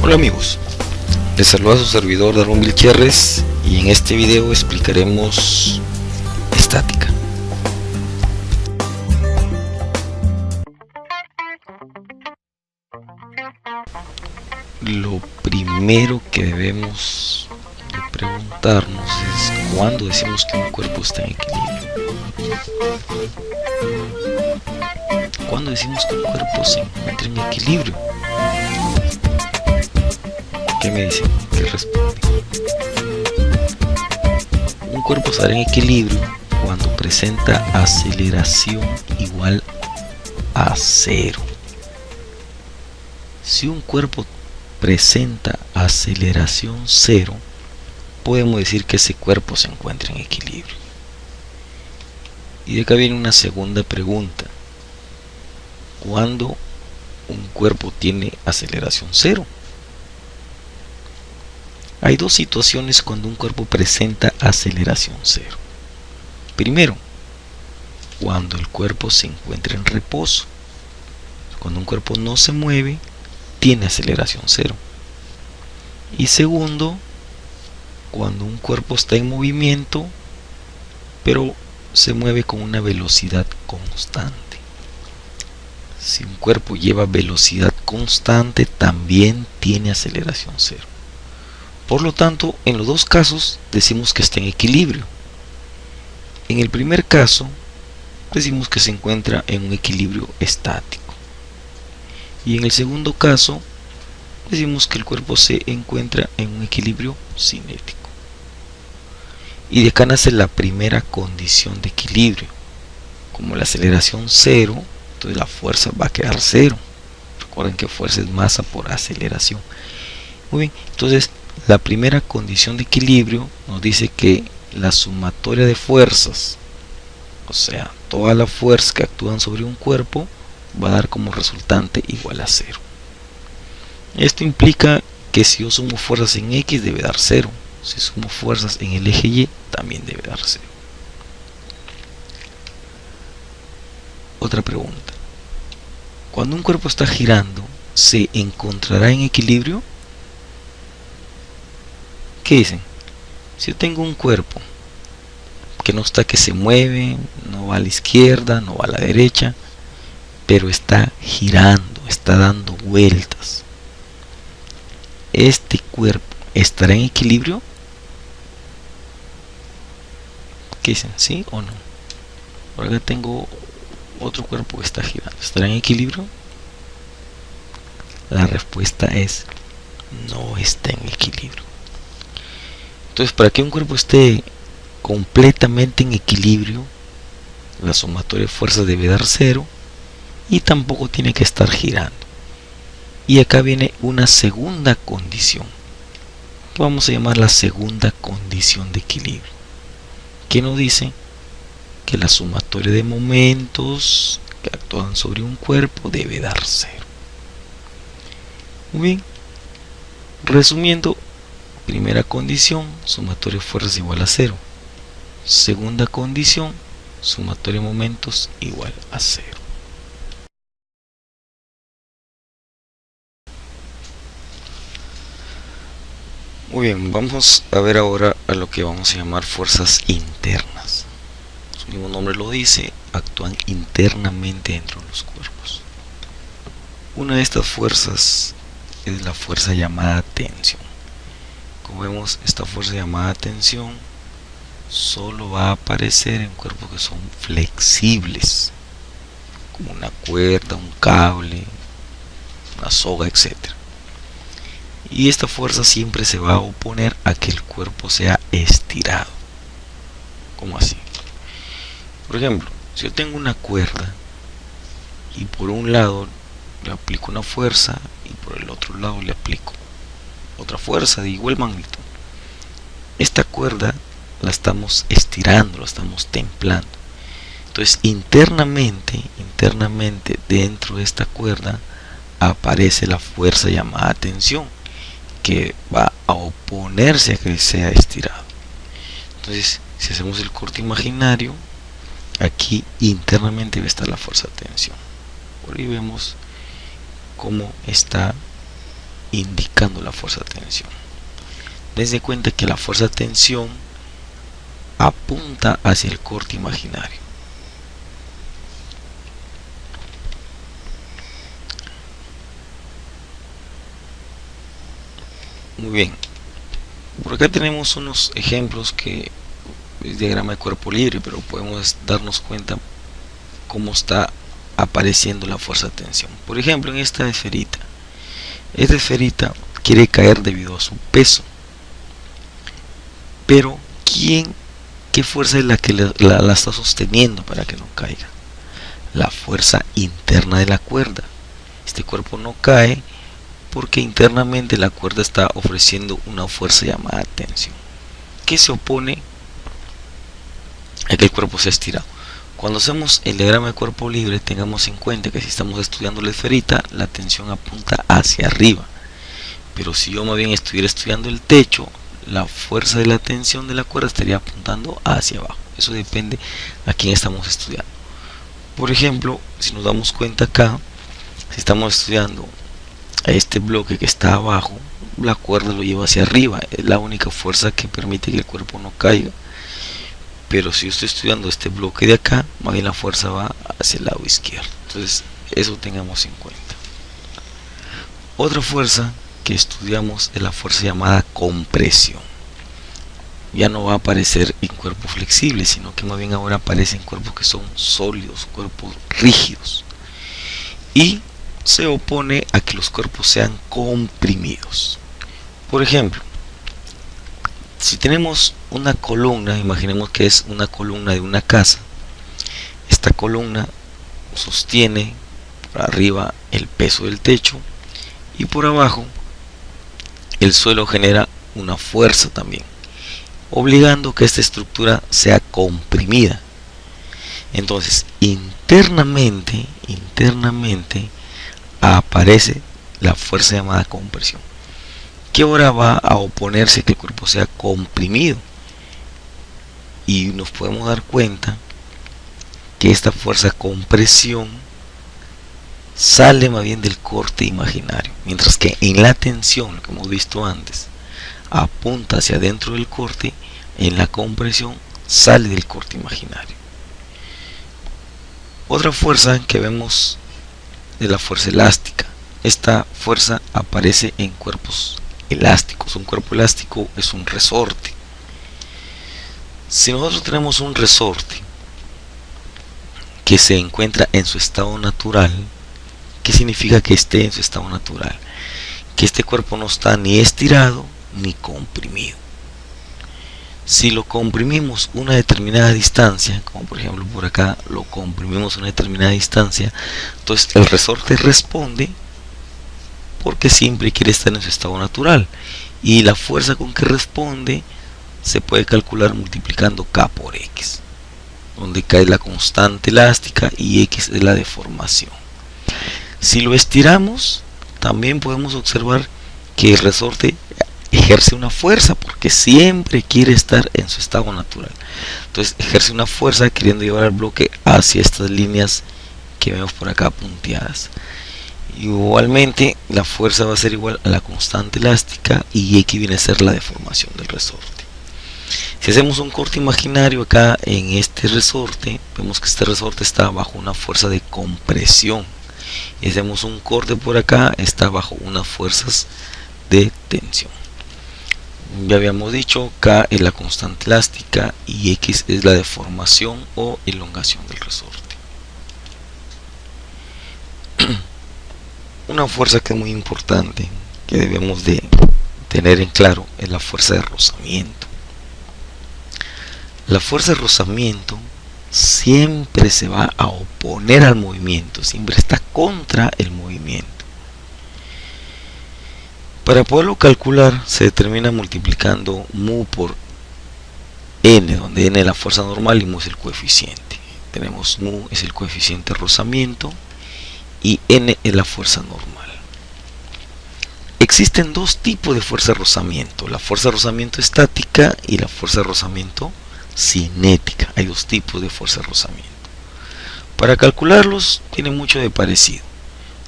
Hola amigos, les saluda su servidor Darwin Vilcherres y en este video explicaremos estática. Lo primero que debemos de preguntarnos es cuándo decimos que un cuerpo está en equilibrio. ¿Cuándo decimos que un cuerpo se encuentra en equilibrio? ¿Qué me dicen? ¿Qué responde? Un cuerpo estará en equilibrio cuando presenta aceleración igual a 0. Si un cuerpo presenta aceleración 0, podemos decir que ese cuerpo se encuentra en equilibrio. Y de acá viene una segunda pregunta. ¿Cuándo un cuerpo tiene aceleración 0? Hay dos situaciones cuando un cuerpo presenta aceleración 0. Primero, cuando el cuerpo se encuentra en reposo. Cuando un cuerpo no se mueve, tiene aceleración 0. Y segundo, cuando un cuerpo está en movimiento, pero se mueve con una velocidad constante. Si un cuerpo lleva velocidad constante, también tiene aceleración 0. Por lo tanto, en los dos casos decimos que está en equilibrio. En el primer caso, decimos que se encuentra en un equilibrio estático. Y en el segundo caso, decimos que el cuerpo se encuentra en un equilibrio cinético. Y de acá nace la primera condición de equilibrio. Como la aceleración 0, entonces la fuerza va a quedar 0. Recuerden que fuerza es masa por aceleración. Muy bien, entonces la primera condición de equilibrio nos dice que la sumatoria de fuerzas, o sea, todas las fuerzas que actúan sobre un cuerpo, va a dar como resultante igual a 0. Esto implica que si yo sumo fuerzas en X debe dar 0. Si sumo fuerzas en el eje Y también debe dar 0. Otra pregunta. Cuando un cuerpo está girando, ¿se encontrará en equilibrio? ¿Qué dicen? Si yo tengo un cuerpo que no está, que se mueve, no va a la izquierda, no va a la derecha, pero está girando, está dando vueltas, ¿este cuerpo estará en equilibrio? ¿Qué dicen? ¿Sí o no? Por acá tengo otro cuerpo que está girando, ¿estará en equilibrio? La respuesta es no está en equilibrio. Entonces, para que un cuerpo esté completamente en equilibrio, la sumatoria de fuerzas debe dar 0 y tampoco tiene que estar girando. Y acá viene una segunda condición, que vamos a llamar la segunda condición de equilibrio, que nos dice que la sumatoria de momentos que actúan sobre un cuerpo debe dar 0. Muy bien, resumiendo, primera condición, sumatoria de fuerzas igual a 0. Segunda condición, sumatoria de momentos igual a 0. Muy bien, vamos a ver ahora a lo que vamos a llamar fuerzas internas. Su mismo nombre lo dice, actúan internamente dentro de los cuerpos. Una de estas fuerzas es la fuerza llamada tensión. Como vemos, esta fuerza llamada tensión solo va a aparecer en cuerpos que son flexibles, como una cuerda, un cable, una soga, etc. Y esta fuerza siempre se va a oponer a que el cuerpo sea estirado. ¿Cómo así? Por ejemplo, si yo tengo una cuerda y por un lado le aplico una fuerza y por el otro lado le aplico otra fuerza de igual magnitud, esta cuerda la estamos estirando, la estamos templando. Entonces internamente dentro de esta cuerda aparece la fuerza llamada tensión, que va a oponerse a que sea estirado. Entonces, si hacemos el corte imaginario, aquí internamente va a estar la fuerza de tensión. Por ahí vemos cómo está indicando la fuerza de tensión. Dense cuenta que la fuerza de tensión apunta hacia el corte imaginario. Muy bien, por acá tenemos unos ejemplos que es diagrama de cuerpo libre, pero podemos darnos cuenta cómo está apareciendo la fuerza de tensión. Por ejemplo, en esta esferita quiere caer debido a su peso, pero ¿qué fuerza es la que la está sosteniendo para que no caiga? La fuerza interna de la cuerda. Este cuerpo no cae porque internamente la cuerda está ofreciendo una fuerza llamada tensión, que se opone a que el cuerpo sea estirado. Cuando hacemos el diagrama de cuerpo libre, tengamos en cuenta que si estamos estudiando la esferita, la tensión apunta hacia arriba. Pero si yo más bien estuviera estudiando el techo, la fuerza de la tensión de la cuerda estaría apuntando hacia abajo. Eso depende a quién estamos estudiando. Por ejemplo, si nos damos cuenta acá, si estamos estudiando a este bloque que está abajo, la cuerda lo lleva hacia arriba. Es la única fuerza que permite que el cuerpo no caiga. Pero si yo estoy estudiando este bloque de acá, más bien la fuerza va hacia el lado izquierdo. Entonces, eso tengamos en cuenta. Otra fuerza que estudiamos es la fuerza llamada compresión. Ya no va a aparecer en cuerpos flexibles, sino que más bien ahora aparece en cuerpos que son sólidos, cuerpos rígidos. Y se opone a que los cuerpos sean comprimidos. Por ejemplo, si tenemos una columna, imaginemos que es una columna de una casa. Esta columna sostiene por arriba el peso del techo y por abajo el suelo genera una fuerza también, obligando que esta estructura sea comprimida. Entonces, internamente aparece la fuerza llamada compresión, que ahora va a oponerse a que el cuerpo sea comprimido. Y nos podemos dar cuenta que esta fuerza compresión sale más bien del corte imaginario, mientras que en la tensión, lo que hemos visto antes, apunta hacia adentro del corte. En la compresión sale del corte imaginario. Otra fuerza que vemos es la fuerza elástica. Esta fuerza aparece en cuerpos elásticos. Un cuerpo elástico es un resorte. Si nosotros tenemos un resorte que se encuentra en su estado natural, ¿qué significa que esté en su estado natural? Que este cuerpo no está ni estirado ni comprimido. Si lo comprimimos una determinada distancia, como por ejemplo por acá lo comprimimos una determinada distancia, entonces el resorte responde porque siempre quiere estar en su estado natural, y la fuerza con que responde se puede calcular multiplicando K por X, donde K es la constante elástica y X es la deformación. Si lo estiramos, también podemos observar que el resorte ejerce una fuerza porque siempre quiere estar en su estado natural. Entonces ejerce una fuerza queriendo llevar el bloque hacia estas líneas que vemos por acá punteadas. Igualmente la fuerza va a ser igual a la constante elástica y X viene a ser la deformación del resorte. Si hacemos un corte imaginario acá en este resorte, vemos que este resorte está bajo una fuerza de compresión, y hacemos un corte por acá, está bajo unas fuerzas de tensión. Ya habíamos dicho, K es la constante elástica y X es la deformación o elongación del resorte. Una fuerza que es muy importante, que debemos de tener en claro, es la fuerza de rozamiento. La fuerza de rozamiento siempre se va a oponer al movimiento, siempre está contra el movimiento. Para poderlo calcular se determina multiplicando mu por n, donde n es la fuerza normal y mu es el coeficiente. Tenemos mu es el coeficiente de rozamiento y n es la fuerza normal. Existen dos tipos de fuerza de rozamiento, la fuerza de rozamiento estática y la fuerza de rozamiento cinética. Hay dos tipos de fuerza de rozamiento. Para calcularlos tiene mucho de parecido.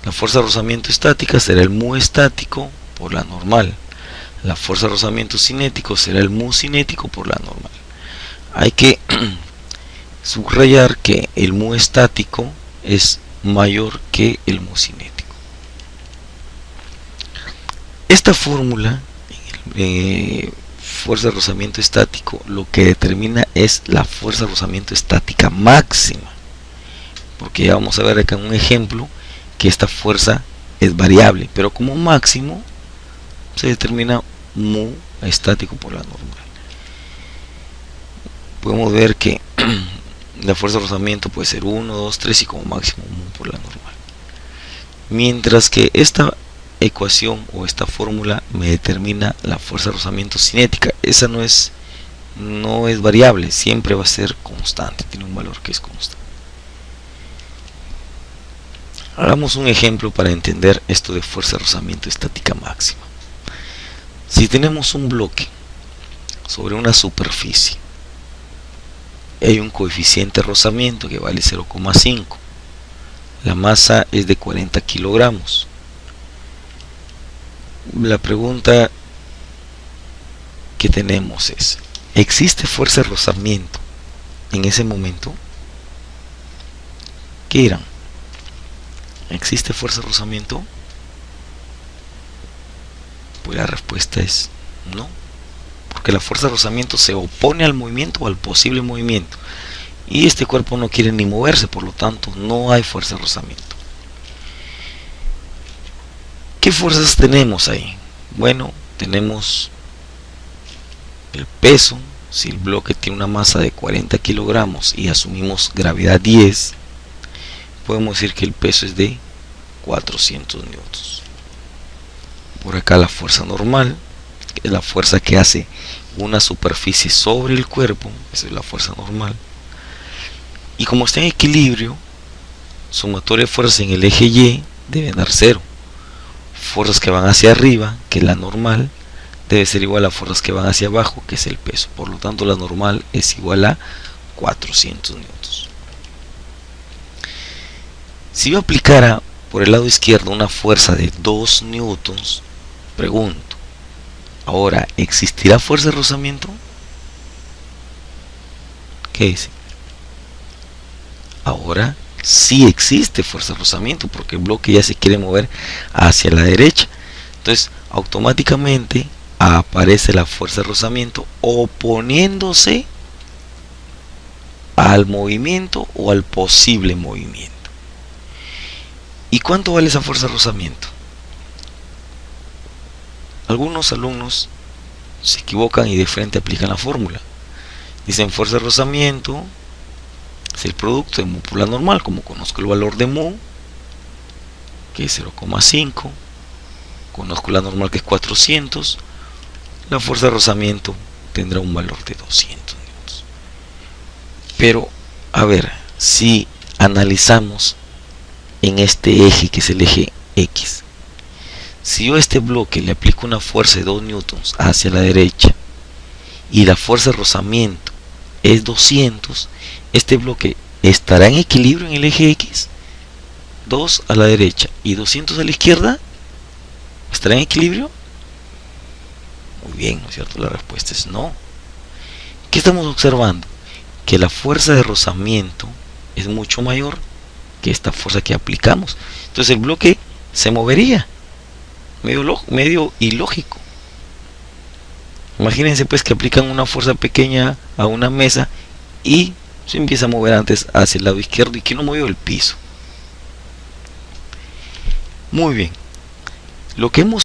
La fuerza de rozamiento estática será el mu estático por la normal. La fuerza de rozamiento cinético será el mu cinético por la normal. Hay que subrayar que el mu estático es mayor que el mu cinético. Esta fórmula, fuerza de rozamiento estático, lo que determina es la fuerza de rozamiento estática máxima, porque ya vamos a ver acá en un ejemplo que esta fuerza es variable, pero como máximo se determina mu estático por la normal. Podemos ver que la fuerza de rozamiento puede ser 1, 2, 3 y como máximo mu por la normal. Mientras que esta ecuación o esta fórmula me determina la fuerza de rozamiento cinética. Esa no es variable, siempre va a ser constante, tiene un valor que es constante. Hagamos un ejemplo para entender esto de fuerza de rozamiento estática máxima. Si tenemos un bloque sobre una superficie, hay un coeficiente de rozamiento que vale 0,5, la masa es de 40 kilogramos. La pregunta que tenemos es: ¿existe fuerza de rozamiento en ese momento? ¿Qué dirán? ¿Existe fuerza de rozamiento? Pues la respuesta es no, porque la fuerza de rozamiento se opone al movimiento o al posible movimiento, y este cuerpo no quiere ni moverse, por lo tanto no hay fuerza de rozamiento. ¿Qué fuerzas tenemos ahí? Bueno, tenemos el peso. Si el bloque tiene una masa de 40 kilogramos y asumimos gravedad 10, podemos decir que el peso es de 400 newtons. Por acá la fuerza normal, que es la fuerza que hace una superficie sobre el cuerpo, esa es la fuerza normal. Y como está en equilibrio, sumatoria de fuerzas en el eje Y debe dar 0. Fuerzas que van hacia arriba, que es la normal, debe ser igual a fuerzas que van hacia abajo, que es el peso. Por lo tanto, la normal es igual a 400 newtons. Si yo aplicara por el lado izquierdo una fuerza de 2 newtons, pregunto, ahora, ¿existirá fuerza de rozamiento? ¿Qué dice? Ahora sí existe fuerza de rozamiento, porque el bloque ya se quiere mover hacia la derecha. Entonces automáticamente aparece la fuerza de rozamiento oponiéndose al movimiento o al posible movimiento. ¿Y cuánto vale esa fuerza de rozamiento? Algunos alumnos se equivocan y de frente aplican la fórmula. Dicen fuerza de rozamiento es el producto de mu por la normal. Como conozco el valor de mu, que es 0,5, conozco la normal, que es 400, la fuerza de rozamiento tendrá un valor de 200 newtons. Pero, a ver, si analizamos en este eje, que es el eje X, si yo a este bloque le aplico una fuerza de 2 newtons hacia la derecha y la fuerza de rozamiento es 200, este bloque estará en equilibrio en el eje X. 2 a la derecha y 200 a la izquierda, ¿estará en equilibrio? Muy bien, ¿no es cierto? La respuesta es no. ¿Qué estamos observando? Que la fuerza de rozamiento es mucho mayor que esta fuerza que aplicamos. Entonces el bloque se movería. Medio ilógico. Imagínense pues que aplican una fuerza pequeña a una mesa y se empieza a mover antes hacia el lado izquierdo y que no movió el piso. Muy bien. Lo que hemos